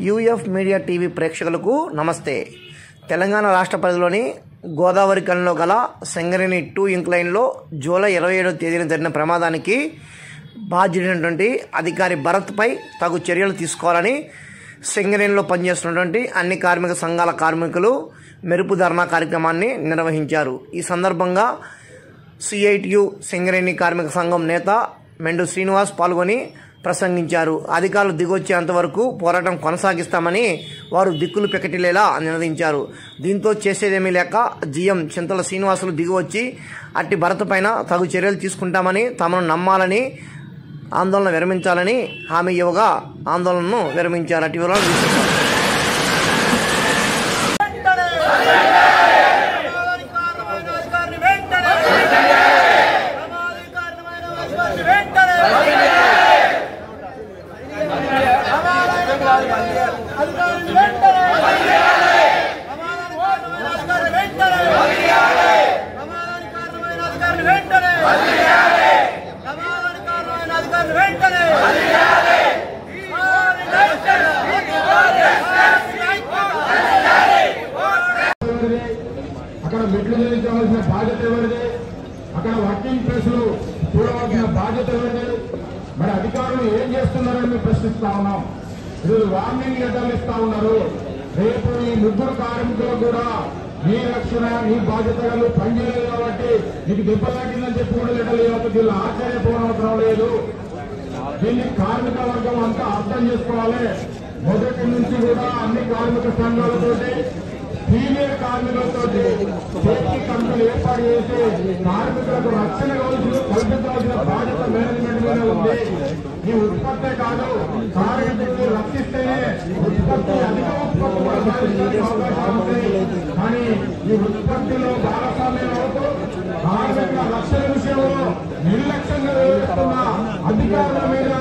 UF media TV ప్రేక్షకులకు నమస్తే. తెలంగాణ రాష్ట్ర పరిధిలోని గోదావరి కనిలో గల సింగరేణి 2 ఇంక్లైన్లో జూలై 27వ తేదీన జరిగిన ప్రమాదానికి బాధ్యుడైనటువంటి అధికారి భరత్పై తగు చర్యలు తీసుకోవాలని సింగరేణిలో పనిచేస్తున్నటువంటి అన్ని కార్మిక సంఘాల కార్మికులు మెరుపు ధర్నా కార్యక్రమాన్ని నిర్వహించారు. ఈ సందర్భంగా సిఐటియు సింగరేణి కార్మిక సంఘం నేత మెండు శ్రీనివాస్ పాల్గొని ప్రసంగించారు. అధికారులు దిగొచ్చేంత వరకు పోరాటం కొనసాగిస్తామని వారు దిక్కులు పెకటిలేలా నినదించారు. దీంతో చేసేదేమీ లేక జిఎం చింతల శ్రీనివాసులు దిగివచ్చి అట్టి భరత్ పైన తగు చర్యలు తీసుకుంటామని, తమను నమ్మాలని, ఆందోళన విరమించాలని హామీ ఇవ్వగా ఆందోళనను విరమించారు. అటు వివరాలు తీసుకుంటారు. అక్కడ మెట్లు చెల్లించవలసిన బాధ్యత ఎవరిది? అక్కడ వర్కింగ్ ప్లేసులు చూడవలసిన బాధ్యత ఎవరిది? మరి అధికారులు ఏం చేస్తున్నారని మేము ప్రశ్నిస్తా ఉన్నాం. ఈరోజు వార్నింగ్ లెటర్లు ఇస్తా ఉన్నారు. రేపు ఈ ముగ్గురు కార్మికులు కూడా నీ రక్షణ, నీ బాధ్యతలు పనిచేయలేదు కాబట్టి నీకు దెబ్బ తాకిందని చెప్పి కూడా లెటర్లు ఇవ్వక దీనిలో ఆశ్చర్యపోవడం లేదు. దీన్ని కార్మిక వర్గం అంతా అర్థం చేసుకోవాలి. మొదటి నుంచి కూడా అన్ని కార్మిక సంఘాలతోటి, సీనియర్ కార్మికులతో సేఫ్టీ కమిటీలు ఏర్పాటు చేసి కార్మికులకు రక్షణ కల్పించాల్సిన బాధ్యత మేనేజ్మెంట్ మీద ఉంది. ఈ ఉత్పత్తే కాదు, కార్మికులను రక్షిస్తేనే ఉత్పత్తి, అధిక ఉత్పత్తి కూడా సాధించడానికి అవకాశం ఉంది. కానీ ఈ ఉత్పత్తిలో భాగస్వామ్యం అవుతూ కార్మికుల రక్షణ విషయంలో నిర్లక్ష్యంగా వ్యవహరిస్తున్న అధికారుల మీద